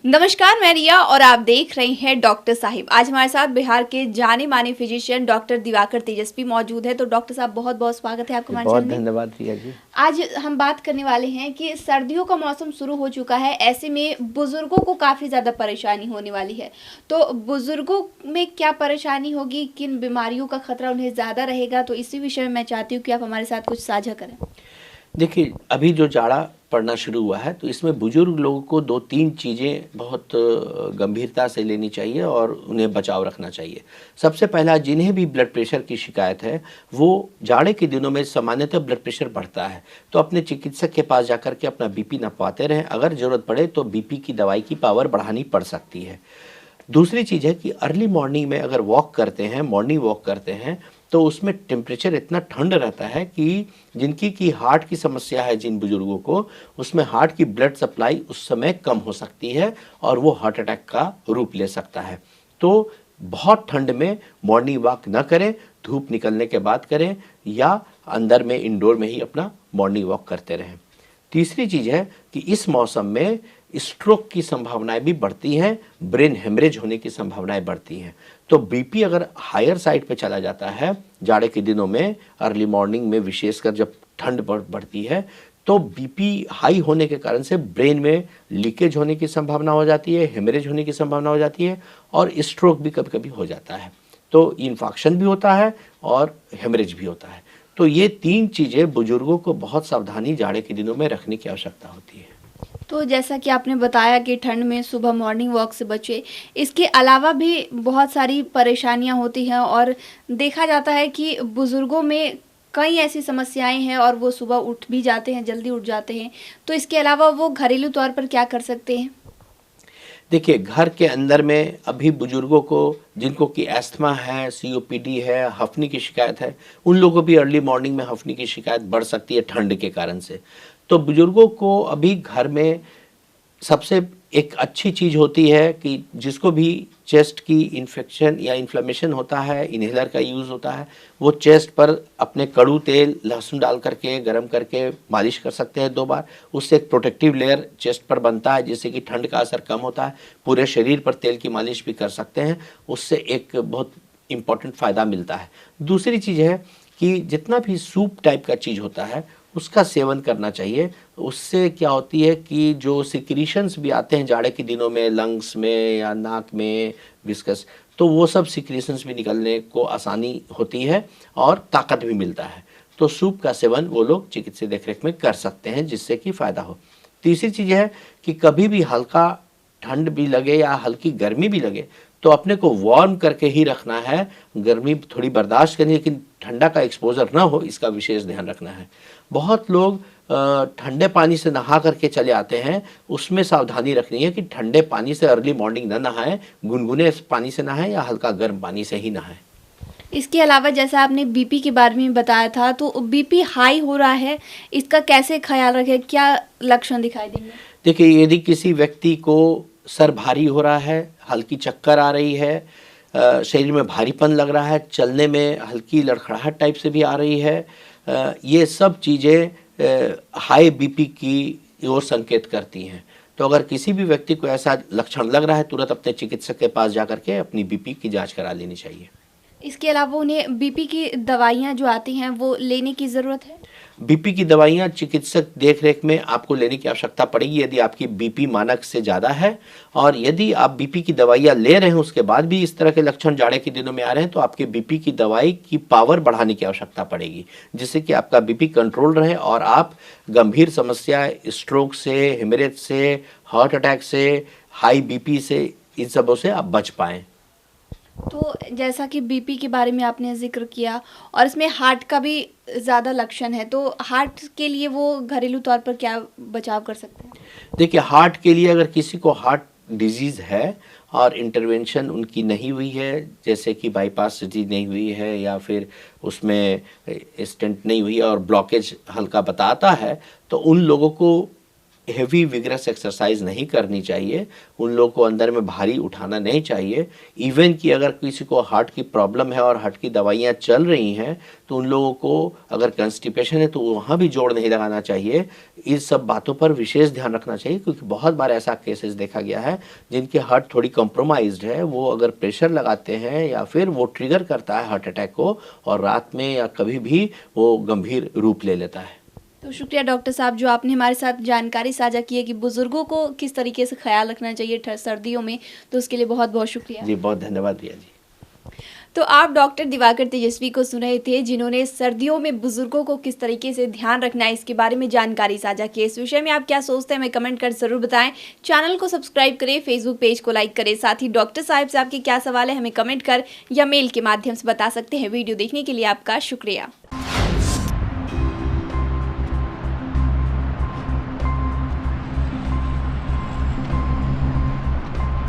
नमस्कार, मैं रिया और आप देख रहे हैं डॉक्टर साहिब। आज हमारे साथ बिहार के जाने माने फिजिशियन डॉक्टर दिवाकर तेजस्वी मौजूद है। तो डॉक्टर साहब, बहुत बहुत स्वागत है आपका हमारे बहुत चैनल में। धन्यवाद रिया जी। आज हम बात करने वाले हैं कि सर्दियों का मौसम शुरू हो चुका है। ऐसे में बुजुर्गों को काफ़ी ज़्यादा परेशानी होने वाली है। तो बुजुर्गों में क्या परेशानी होगी, किन बीमारियों का खतरा उन्हें ज़्यादा रहेगा, तो इसी विषय में मैं चाहती हूँ कि आप हमारे साथ कुछ साझा करें। देखिए, अभी जो जाड़ा पड़ना शुरू हुआ है तो इसमें बुजुर्ग लोगों को 2-3 चीज़ें बहुत गंभीरता से लेनी चाहिए और उन्हें बचाव रखना चाहिए। सबसे पहला, जिन्हें भी ब्लड प्रेशर की शिकायत है, वो जाड़े के दिनों में सामान्यतः ब्लड प्रेशर बढ़ता है, तो अपने चिकित्सक के पास जाकर के अपना बीपी नपवाते रहें। अगर ज़रूरत पड़े तो बीपी की दवाई की पावर बढ़ानी पड़ सकती है। दूसरी चीज़ है कि अर्ली मॉर्निंग में अगर वॉक करते हैं, मॉर्निंग वॉक करते हैं, तो उसमें टेम्परेचर इतना ठंड रहता है कि जिनकी की हार्ट की समस्या है, जिन बुजुर्गों को, उसमें हार्ट की ब्लड सप्लाई उस समय कम हो सकती है और वो हार्ट अटैक का रूप ले सकता है। तो बहुत ठंड में मॉर्निंग वॉक न करें, धूप निकलने के बाद करें या अंदर में इंडोर में ही अपना मॉर्निंग वॉक करते रहें। तीसरी चीज़ है कि इस मौसम में स्ट्रोक की संभावनाएं भी बढ़ती हैं, ब्रेन हेमरेज होने की संभावनाएं बढ़ती हैं। तो बीपी अगर हायर साइड पे चला जाता है जाड़े के दिनों में, अर्ली मॉर्निंग में विशेषकर जब ठंड बढ़ती है, तो बीपी हाई होने के कारण से ब्रेन में लीकेज होने की संभावना हो जाती है, हेमरेज होने की संभावना हो जाती है और स्ट्रोक भी कभी कभी हो जाता है। तो इन्फेक्शन भी होता है और हेमरेज भी होता है। तो ये 3 चीज़ें बुजुर्गों को बहुत सावधानी जाड़े के दिनों में रखने की आवश्यकता होती है। तो जैसा कि आपने बताया कि ठंड में सुबह मॉर्निंग वॉक से बचे, इसके अलावा भी बहुत सारी परेशानियां होती हैं और देखा जाता है कि बुज़ुर्गों में कई ऐसी समस्याएं हैं और वो सुबह उठ भी जाते हैं, जल्दी उठ जाते हैं। तो इसके अलावा वो घरेलू तौर पर क्या कर सकते हैं? देखिए, घर के अंदर में अभी बुजुर्गों को, जिनको कि अस्थमा है, सीओपीडी है, हफ्नी की शिकायत है, उन लोगों को भी अर्ली मॉर्निंग में हफ्नी की शिकायत बढ़ सकती है ठंड के कारण से। तो बुजुर्गों को अभी घर में सबसे एक अच्छी चीज़ होती है कि जिसको भी चेस्ट की इन्फेक्शन या इन्फ्लेमेशन होता है, इन्हेलर का यूज़ होता है, वो चेस्ट पर अपने कड़ू तेल, लहसुन डाल करके गरम करके मालिश कर सकते हैं 2 बार। उससे एक प्रोटेक्टिव लेयर चेस्ट पर बनता है जिससे कि ठंड का असर कम होता है। पूरे शरीर पर तेल की मालिश भी कर सकते हैं, उससे एक बहुत इम्पॉर्टेंट फ़ायदा मिलता है। दूसरी चीज़ है कि जितना भी सूप टाइप का चीज़ होता है उसका सेवन करना चाहिए। उससे क्या होती है कि जो सिक्रीशंस भी आते हैं जाड़े के दिनों में लंग्स में या नाक में, विस्कस, तो वो सब सिक्रीशंस भी निकलने को आसानी होती है और ताकत भी मिलता है। तो सूप का सेवन वो लोग चिकित्सीय देखरेख में कर सकते हैं जिससे कि फ़ायदा हो। तीसरी चीज़ है कि कभी भी हल्का ठंड भी लगे या हल्की गर्मी भी लगे तो अपने को वार्म करके ही रखना है। गर्मी थोड़ी बर्दाश्त करनी है लेकिन ठंडा का एक्सपोजर ना हो, इसका विशेष ध्यान रखना है। बहुत लोग ठंडे पानी से नहा करके चले आते हैं, उसमें सावधानी रखनी है कि ठंडे पानी से अर्ली मॉर्निंग न नहाएं, गुनगुने पानी से नहाएं या हल्का गर्म पानी से ही नहाएं। इसके अलावा जैसा आपने बीपी के बारे में बताया था, तो बीपी हाई हो रहा है, इसका कैसे ख्याल रखें, क्या लक्षण दिखाई देंगे? देखिए, यदि किसी व्यक्ति को सर भारी हो रहा है, हल्की चक्कर आ रही है, शरीर में भारीपन लग रहा है, चलने में हल्की लड़खड़ाहट टाइप से भी आ रही है, ये सब चीज़ें हाई बीपी की ओर संकेत करती हैं। तो अगर किसी भी व्यक्ति को ऐसा लक्षण लग रहा है, तुरंत अपने चिकित्सक के पास जाकर के अपनी बीपी की जांच करा लेनी चाहिए। इसके अलावा उन्हें बीपी की दवाइयाँ जो आती हैं वो लेने की ज़रूरत है? बीपी की दवाइयाँ चिकित्सक देखरेख में आपको लेने की आवश्यकता पड़ेगी यदि आपकी बीपी मानक से ज़्यादा है। और यदि आप बीपी की दवाइयाँ ले रहे हैं उसके बाद भी इस तरह के लक्षण जाड़े के दिनों में आ रहे हैं तो आपके बीपी की दवाई की पावर बढ़ाने की आवश्यकता पड़ेगी जिससे कि आपका बीपी कंट्रोल रहे और आप गंभीर समस्या, स्ट्रोक से, हेमरेज से, हार्ट अटैक से, हाई बीपी से, इन सबों से आप बच पाएँ। तो जैसा कि बीपी के बारे में आपने ज़िक्र किया और इसमें हार्ट का भी ज़्यादा लक्षण है, तो हार्ट के लिए वो घरेलू तौर पर क्या बचाव कर सकते हैं? देखिए, हार्ट के लिए अगर किसी को हार्ट डिजीज़ है और इंटरवेंशन उनकी नहीं हुई है, जैसे कि बाईपास सर्जरी नहीं हुई है या फिर उसमें स्टेंट नहीं हुई है और ब्लॉकेज हल्का बताता है, तो उन लोगों को हेवी विगरस एक्सरसाइज नहीं करनी चाहिए, उन लोगों को अंदर में भारी उठाना नहीं चाहिए। इवन कि अगर किसी को हार्ट की प्रॉब्लम है और हार्ट की दवाइयाँ चल रही हैं तो उन लोगों को अगर कंस्टिपेशन है तो वहाँ भी जोड़ नहीं लगाना चाहिए। इस सब बातों पर विशेष ध्यान रखना चाहिए, क्योंकि बहुत बार ऐसा केसेस देखा गया है जिनकी हार्ट थोड़ी कॉम्प्रोमाइज्ड है, वो अगर प्रेशर लगाते हैं या फिर वो ट्रिगर करता है हार्ट अटैक को, और रात में या कभी भी वो गंभीर रूप ले लेता है। तो शुक्रिया डॉक्टर साहब, जो आपने हमारे साथ जानकारी साझा की है कि बुजुर्गों को किस तरीके से ख्याल रखना चाहिए सर्दियों में, तो उसके लिए बहुत बहुत शुक्रिया जी, बहुत धन्यवाद रिया जी। तो आप डॉक्टर दिवाकर तेजस्वी को सुन रहे थे, जिन्होंने सर्दियों में बुजुर्गों को किस तरीके से ध्यान रखना है इसके बारे में जानकारी साझा की। इस विषय में आप क्या सोचते हैं हमें कमेंट कर जरूर बताएं। चैनल को सब्सक्राइब करें, फेसबुक पेज को लाइक करें। साथ ही डॉक्टर साहब से आपके क्या सवाल है हमें कमेंट कर या मेल के माध्यम से बता सकते हैं। वीडियो देखने के लिए आपका शुक्रिया।